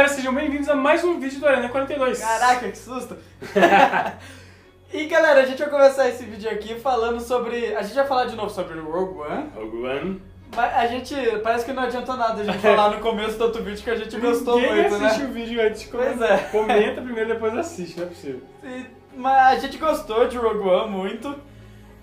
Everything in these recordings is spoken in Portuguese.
galera, sejam bem-vindos a mais um vídeo do Arena 42. Caraca, que susto! E galera, a gente vai começar esse vídeo aqui falando sobre... A gente vai falar de novo sobre o Rogue One. Rogue One. Mas a gente... Parece que não adiantou nada a gente falar no começo do outro vídeo que a gente gostou muito, Ninguém assiste né? o vídeo antes de Pois é. Comenta primeiro, depois assiste, não é possível. Mas a gente gostou de Rogue One muito.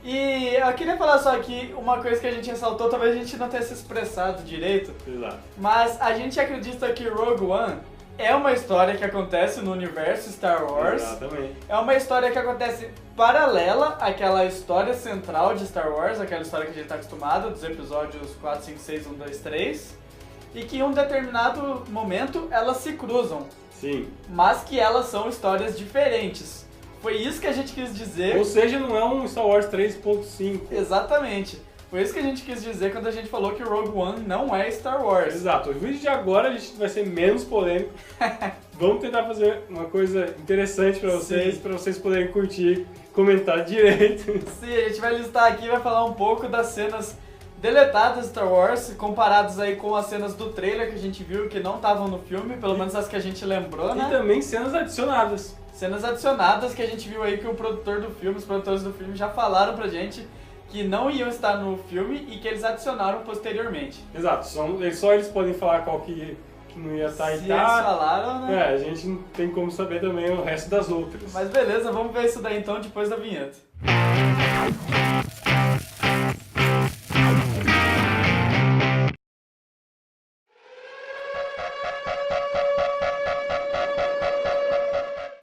E eu queria falar só aqui uma coisa que a gente ressaltou, talvez a gente não tenha se expressado direito. Exato. Mas a gente acredita que Rogue One é uma história que acontece no universo Star Wars. Exatamente. É uma história que acontece paralela àquela história central de Star Wars, aquela história que a gente está acostumado, dos episódios 4, 5, 6, 1, 2, 3. E que em um determinado momento elas se cruzam, Sim. mas que elas são histórias diferentes. Foi isso que a gente quis dizer. Ou seja, não é um Star Wars 3.5. Exatamente. Foi isso que a gente quis dizer quando a gente falou que Rogue One não é Star Wars. Exato. O vídeo de agora a gente vai ser menos polêmico. Vamos tentar fazer uma coisa interessante pra vocês poderem curtir, comentar direito. Sim, a gente vai listar aqui e vai falar um pouco das cenas deletadas de Star Wars, comparadas aí com as cenas do trailer que a gente viu que não estavam no filme, pelo menos as que a gente lembrou, né? E também cenas adicionadas. Cenas adicionadas que a gente viu aí que o produtor do filme, os produtores do filme já falaram pra gente que não iam estar no filme e que eles adicionaram posteriormente. Exato, só eles podem falar qual que não ia estar e Se tá. eles falaram, né? É, a gente não tem como saber também o resto das outras. Mas beleza, vamos ver isso daí então depois da vinheta.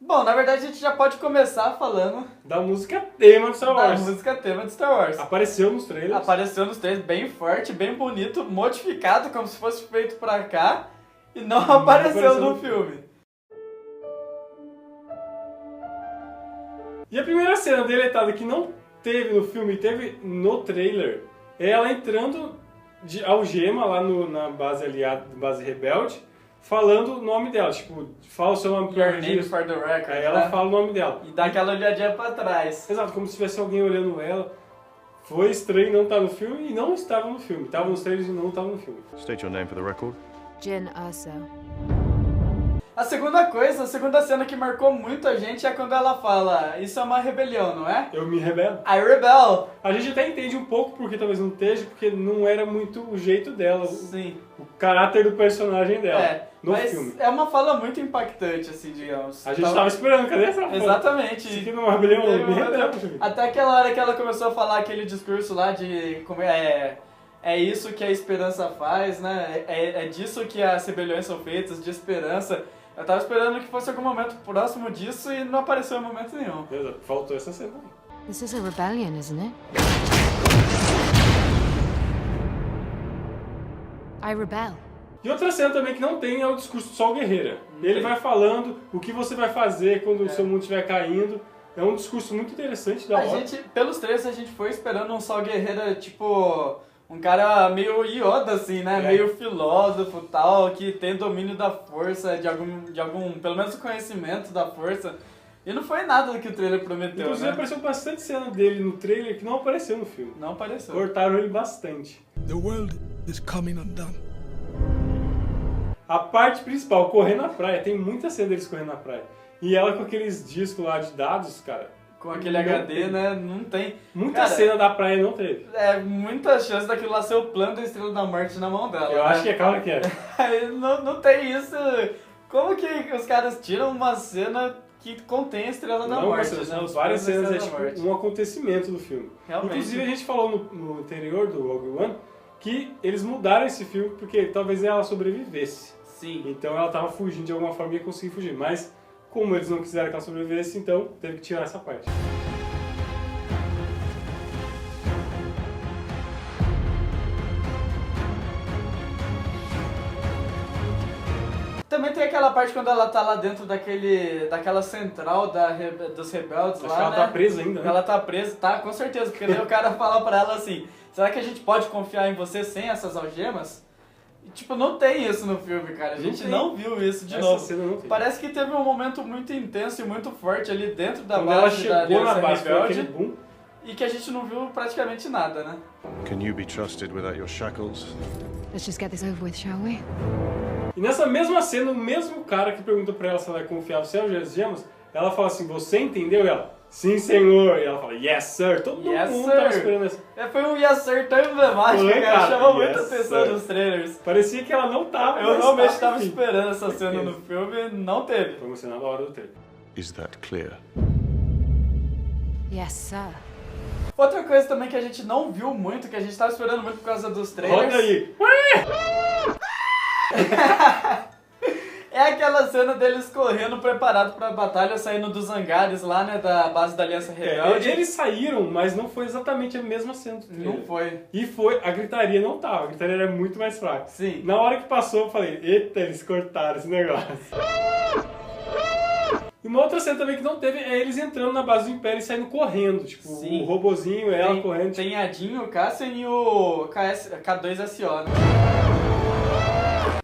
Bom, na verdade a gente já pode começar falando Da música tema do Star da Wars. música tema de Star Wars. Apareceu nos trailers. Apareceu nos trailers bem forte, bem bonito, modificado como se fosse feito pra cá e não apareceu no filme. E a primeira cena deletada que não teve no filme, teve no trailer, é ela entrando de algema lá na base aliada, base rebelde, falando o nome dela. Tipo, fala o seu nome pro Your name registro. for the record. Aí ela né? fala o nome dela. E dá aquela olhadinha pra trás. Exato, como se tivesse alguém olhando ela. Foi estranho não estar no filme e não estava no filme. Estava nos trailers e não estava no filme. State your name for the record. Jyn Erso. A segunda cena que marcou muito a gente é quando ela fala: isso é uma rebelião, não é? Eu me rebelo. I rebel. A gente até entende um pouco porque talvez não esteja, porque não era muito o jeito dela, Sim. o caráter do personagem dela no mas filme. é uma fala muito impactante, assim, digamos. A gente tava esperando, cadê essa fala? Exatamente. Isso aqui não é uma rebelião, eu me rebelo. Até aquela hora que ela começou a falar aquele discurso lá de como é isso que a esperança faz, né? É disso que as rebeliões são feitas, de esperança. Eu tava esperando que fosse algum momento próximo disso e não apareceu em momento nenhum. Exato, faltou essa cena. This is a rebellion, isn't it? I rebel. E outra cena também que não tem é o discurso do Sol Guerreira. Ele vai falando o que você vai fazer quando o seu mundo estiver caindo. É um discurso muito interessante da hora. Pelos trailers, a gente foi esperando um Sol Guerreira, tipo... Um cara meio Yoda, assim, né? É. Meio filósofo e tal, que tem domínio da força, de algum, pelo menos o conhecimento da força. E não foi nada do que o trailer prometeu, Inclusive né? apareceu bastante cena dele no trailer que não apareceu no filme. Não apareceu. Cortaram ele bastante. The world is coming undone. A parte principal, correr na praia, tem muita cena deles correndo na praia. E ela com aqueles discos lá de dados, cara. Com aquele Não HD, tem. né? Não tem. Muita Cara, cena da praia não teve. É muita chance daquilo lá ser o plano da Estrela da Morte na mão dela. Eu né? acho que é claro que é. Aí não tem isso. Como que os caras tiram uma cena que contém a Estrela da Não, Morte? mas né? são Os várias planos da cenas, é Estrela da tipo Morte. um acontecimento do filme. Realmente. Inclusive a gente falou no anterior do Rogue One que eles mudaram esse filme porque talvez ela sobrevivesse. Sim. Então ela tava fugindo de alguma forma e ia conseguir fugir. Mas como eles não quiseram que ela sobrevivesse, então teve que tirar essa parte. Também tem aquela parte quando ela tá lá dentro daquela central dos rebeldes Acho lá, que ela né? tá presa ainda, né? Ela tá presa, tá, com certeza. Porque daí o cara fala pra ela assim, será que a gente pode confiar em você sem essas algemas? E, tipo, não tem isso no filme, cara. A Não gente tem. não viu isso de Essa novo. cena não tem. Parece que teve um momento muito intenso e muito forte ali dentro da Quando ela base da chegou na Aliança base, foi aquele Rebelde boom. e que a gente não viu praticamente nada, né? Can you be trusted without your shackles? Let's just get this over with, shall we? E nessa mesma cena, o mesmo cara que pergunta pra ela se ela é confiável sem as gemas, ela fala assim, você entendeu? E ela, sim senhor. E ela fala, yes sir. Todo Yes, mundo sir. tava esperando essa. Foi um Yes Sir tão emblemático, Foi, cara. cara. Chamou muita Yes, atenção sir. nos trailers. Parecia que ela não tava. Eu mas realmente tava enfim. esperando essa cena no filme, não teve. Foi uma cena da hora do trailer. Is that clear? Yes, sir. Outra coisa também que a gente não viu muito, que a gente tava esperando muito por causa dos trailers. Roda aí. É aquela cena deles correndo preparado pra batalha, saindo dos hangares lá, né, da base da Aliança Rebelde. Eles saíram, mas não foi exatamente a mesma cena do trailer. Não foi. E foi, a gritaria não tava, a gritaria era muito mais fraca. Sim. Na hora que passou, eu falei, eita, eles cortaram esse negócio. E uma outra cena também que não teve é eles entrando na base do Império e saindo correndo. Tipo, Sim. o robozinho, ela correndo. Tem a Jean, o Cassian e o K2SO, né?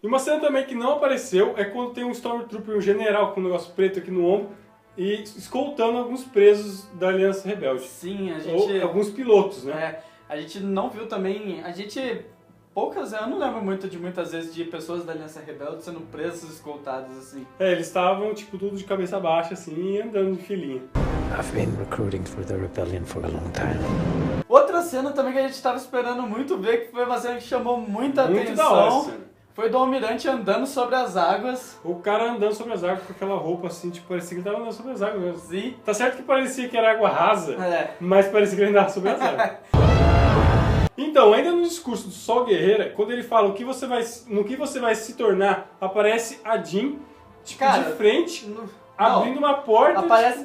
E uma cena também que não apareceu é quando tem um Stormtrooper, um general com um negócio preto aqui no ombro e escoltando alguns presos da Aliança Rebelde. Sim, a gente... Ou alguns pilotos, né? A gente não viu também... A gente... eu não lembro muito de muitas vezes de pessoas da Aliança Rebelde sendo presas, escoltadas, assim. Eles estavam, tipo, tudo de cabeça baixa, assim, andando de filinha. I've been recruiting for the rebellion for a long time. Outra cena também que a gente tava esperando muito ver, que foi uma cena que chamou muita Muito atenção. da hora essa cena. Foi do Almirante andando sobre as águas. O cara andando sobre as águas com aquela roupa assim, tipo, parecia que ele tava andando sobre as águas mesmo. Sim. Tá certo que parecia que era água rasa, É. mas parecia que ele andava sobre as águas. Então, ainda no discurso do Sol Guerreira, quando ele fala no que você vai se tornar, aparece a Jean, tipo, Cara, de frente, Não. abrindo uma porta.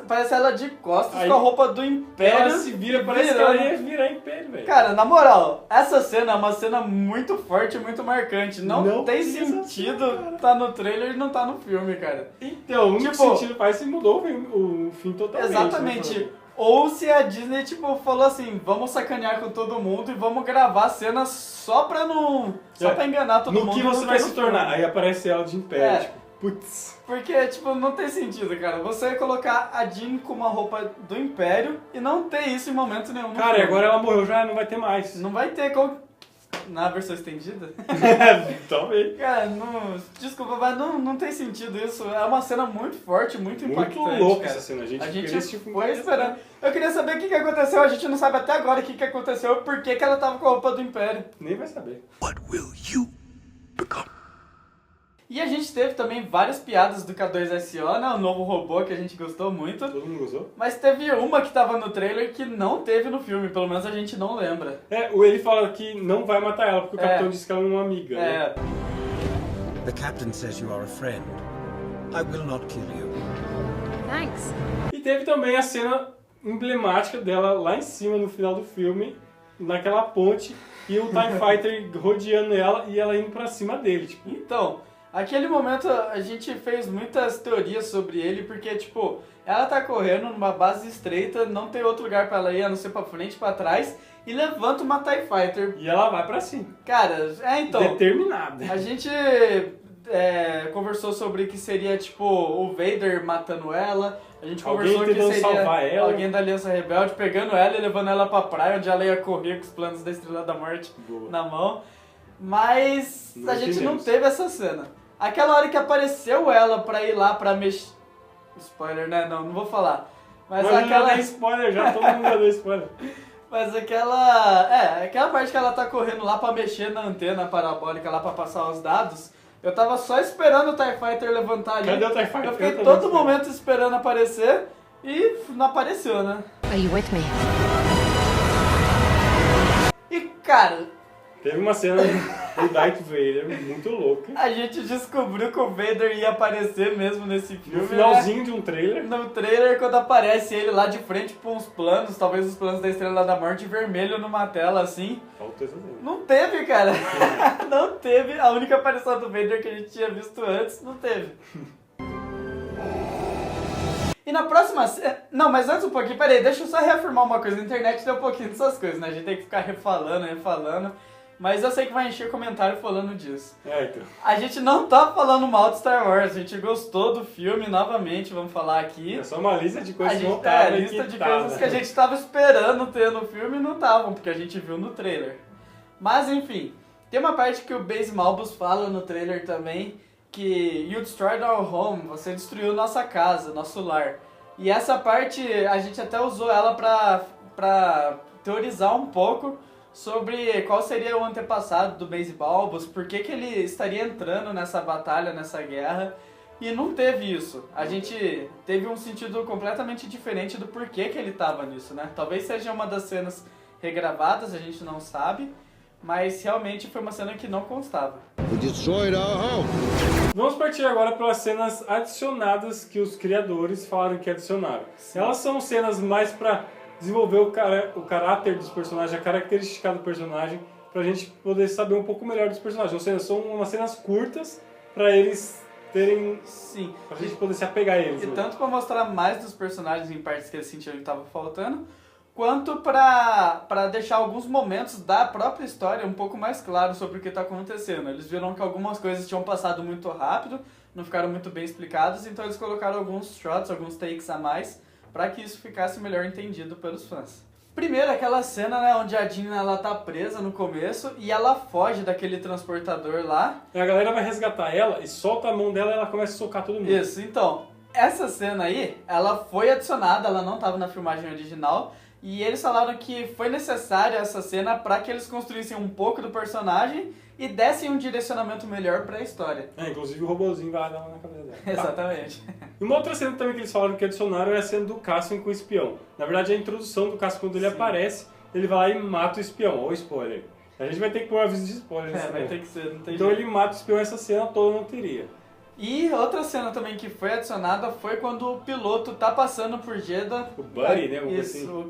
Parece ela de costas Aí com a roupa do Império. ela se vira, parece que ela ia virar Império, velho. Cara, na moral, essa cena é uma cena muito forte e muito marcante. Não tem precisa ser, sentido cara. tá no trailer e não tá no filme, cara. Então, no Tipo, sentido, parece que mudou o fim totalmente. Exatamente. Né? Ou se a Disney, tipo, falou assim, vamos sacanear com todo mundo e vamos gravar cenas só pra não... Só pra enganar todo mundo. No que e não você vai ter no se tornar. filme. Aí aparece ela de Império, É. tipo, putz. Porque, tipo, não tem sentido, cara. Você colocar a Jean com uma roupa do Império e não ter isso em momento nenhum no Cara, e filme. agora ela morreu já, não vai ter mais. Não vai ter como... Na versão estendida? Talvez. Cara, não... Desculpa, mas não tem sentido isso. É uma cena muito forte, muito impactante, Muito louca cara. essa cena. A gente A esse tipo foi esperando. Eu queria saber o que aconteceu. A gente não sabe até agora o que aconteceu e por que ela tava com a roupa do Império. Nem vai saber. What will you become? E a gente teve também várias piadas do K2SO, né? O novo robô que a gente gostou muito. Todo mundo gostou? Mas teve uma que tava no trailer que não teve no filme. Pelo menos a gente não lembra. Ele fala que não vai matar ela, porque o capitão disse que ela não é uma amiga. Né? É... The captain says you are a friend. I will not kill you. Thanks. E teve também a cena emblemática dela lá em cima no final do filme, naquela ponte, e o TIE Fighter rodeando ela e ela indo pra cima dele. Tipo, Então, aquele momento a gente fez muitas teorias sobre ele, porque, tipo, ela tá correndo numa base estreita, não tem outro lugar pra ela ir, a não ser pra frente e pra trás, e levanta uma TIE Fighter. e ela vai pra cima. Cara, então, Determinada. a gente conversou sobre que seria, tipo, o Vader matando ela, a gente Alguém conversou que tentando seria salvar ela. alguém da Aliança Rebelde pegando ela e levando ela pra praia, onde ela ia correr com os planos da Estrela da Morte Boa. na mão. Mas Não a gente não entendemos. teve essa cena. Aquela hora que apareceu ela pra ir lá pra mexer... Spoiler, né? Não vou falar. Mas já aquela... dei spoiler, já todo mundo já deu spoiler. Mas aquela parte que ela tá correndo lá pra mexer na antena parabólica lá pra passar os dados, eu tava só esperando o TIE Fighter levantar ali. Cadê o TIE Fighter? Eu fiquei Eu também todo espero. momento esperando aparecer e não apareceu, né? Are you with me? E cara, Teve uma cena do Darth Vader muito louca. a gente descobriu que o Vader ia aparecer mesmo nesse filme. No finalzinho de um trailer. No trailer, quando aparece ele lá de frente com uns planos, talvez os planos da Estrela da Morte vermelho numa tela assim. Faltou essa cena. Não teve, cara. Não teve. A única aparição do Vader que a gente tinha visto antes, não teve. E na próxima... Não, mas antes um pouquinho, peraí, deixa eu só reafirmar uma coisa. Na internet tem um pouquinho dessas coisas, né? A gente tem que ficar refalando. Mas eu sei que vai encher comentário falando disso. Então. A gente não tá falando mal de Star Wars, a gente gostou do filme, novamente, vamos falar aqui. É só uma lista de A coisas que gente não tá, a estavam lista de equitadas. coisas que a gente tava esperando ter no filme e não estavam, porque a gente viu no trailer. Mas enfim, tem uma parte que o Base Malbus fala no trailer também, que You destroyed our home, você destruiu nossa casa, nosso lar. E essa parte a gente até usou ela pra teorizar um pouco sobre qual seria o antepassado do Baze Balbus, por que ele estaria entrando nessa batalha, nessa guerra, e não teve isso. A gente teve um sentido completamente diferente do porquê que ele estava nisso, né? Talvez seja uma das cenas regravadas, a gente não sabe, mas realmente foi uma cena que não constava. We destroyed our home. Vamos partir agora pelas cenas adicionadas que os criadores falaram que adicionaram. Sim. Elas são cenas mais pra desenvolver o caráter dos personagens, a característica do personagem, pra gente poder saber um pouco melhor dos personagens. Ou seja, são umas cenas curtas pra eles terem... Sim. Pra gente poder se apegar a eles. E né? tanto pra mostrar mais dos personagens em partes que eles sentiram que estavam faltando, quanto pra deixar alguns momentos da própria história um pouco mais claro sobre o que tá acontecendo. Eles viram que algumas coisas tinham passado muito rápido, não ficaram muito bem explicadas, então eles colocaram alguns shots, alguns takes a mais, pra que isso ficasse melhor entendido pelos fãs. Primeiro, aquela cena, né, onde a Dina ela tá presa no começo e ela foge daquele transportador lá. E a galera vai resgatar ela e solta a mão dela e ela começa a socar todo mundo. Isso, então, essa cena aí, ela foi adicionada, ela não estava na filmagem original, e eles falaram que foi necessária essa cena para que eles construíssem um pouco do personagem e dessem um direcionamento melhor para a história. Inclusive o robozinho vai dar uma na cabeça dela. Exatamente. E uma outra cena também que eles falaram que adicionaram é a cena do Cassian com o espião. Na verdade, a introdução do Cassian, quando ele aparece, ele vai lá e mata o espião. Ó, o spoiler. A gente vai ter que pôr um aviso de spoiler. Vai ter que ser, não tem Então jeito. ele mata o espião, essa cena toda não teria. E outra cena também que foi adicionada foi quando o piloto tá passando por Jeddah. O Buddy, né? Isso,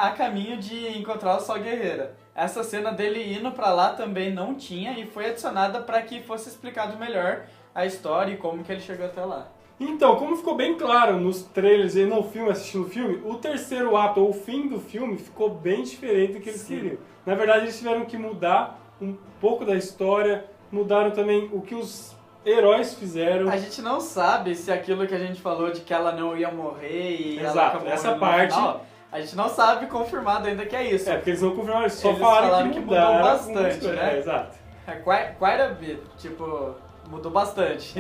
a caminho de encontrar o Sol Guerreira. Essa cena dele indo pra lá também não tinha e foi adicionada para que fosse explicado melhor a história e como que ele chegou até lá. Então, como ficou bem claro nos trailers e no filme, assistindo o filme, o terceiro ato, ou o fim do filme, ficou bem diferente do que eles queriam. Na verdade, eles tiveram que mudar um pouco da história, mudaram também o que os heróis fizeram. A gente não sabe se aquilo que a gente falou de que ela não ia morrer e ela Exato, acabou essa morrendo no parte... final, a gente não sabe confirmado ainda que é isso. É, porque eles não confirmaram, eles só Eles falaram que mudou mudaram bastante, né? É, exato. É quite a bit, tipo, mudou bastante.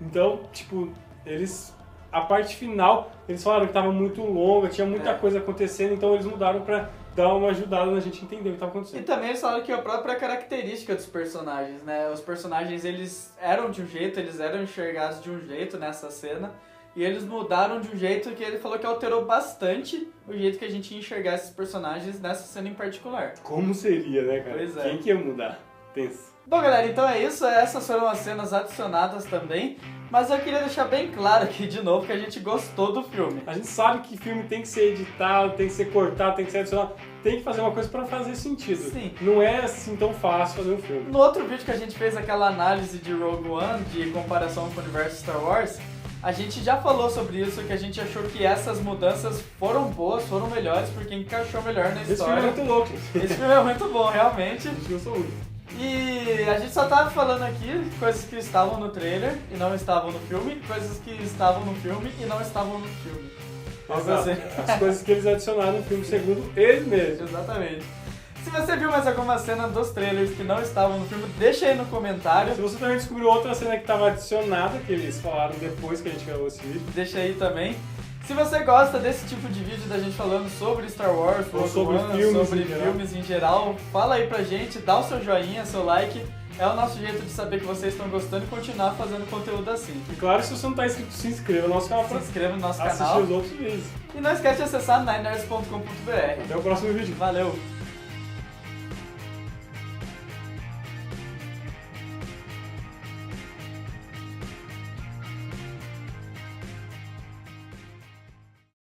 Então, tipo, a parte final, eles falaram que estava muito longa, tinha muita coisa acontecendo, então eles mudaram pra dar uma ajudada na gente entender o que estava E acontecendo. também eles falaram que a própria característica dos personagens, né? Os personagens, eles eram de um jeito, eles eram enxergados de um jeito nessa cena, e eles mudaram de um jeito que ele falou que alterou bastante o jeito que a gente ia enxergar esses personagens nessa cena em particular. Como seria, né, cara? Pois é. Quem que ia mudar? Pensa. Bom, galera, então é isso. Essas foram as cenas adicionadas também. Mas eu queria deixar bem claro aqui de novo que a gente gostou do filme. A gente sabe que filme tem que ser editado, tem que ser cortado, tem que ser adicionado, tem que fazer uma coisa pra fazer sentido. Sim. Não é assim tão fácil fazer um filme. No outro vídeo que a gente fez aquela análise de Rogue One, de comparação com o universo Star Wars, a gente já falou sobre isso, que a gente achou que essas mudanças foram boas, foram melhores, porque encaixou melhor na Esse filme história. é muito louco. Esse filme é muito bom, realmente. A gente gostou muito. E a gente só tava falando aqui coisas que estavam no trailer e não estavam no filme, coisas que estavam no filme e não estavam no filme. Exato. Você... As coisas que eles adicionaram no filme, segundo eles mesmos. Exatamente. Se você viu mais alguma cena dos trailers que não estavam no filme, deixa aí no comentário. Se você também descobriu outra cena que estava adicionada, que eles falaram depois que a gente gravou esse vídeo, Deixa aí também. Se você gosta desse tipo de vídeo da gente falando sobre Star Wars, Ou Rogue sobre One, filmes sobre em geral. filmes em geral, fala aí pra gente, dá o seu joinha, seu like. É o nosso jeito de saber que vocês estão gostando e continuar fazendo conteúdo assim. e claro, se você não está inscrito, se inscreva no nosso canal Se para inscreva no nosso assistir canal os outros vídeos. e não esquece de acessar ninerds.com.br. Até o próximo vídeo. Valeu!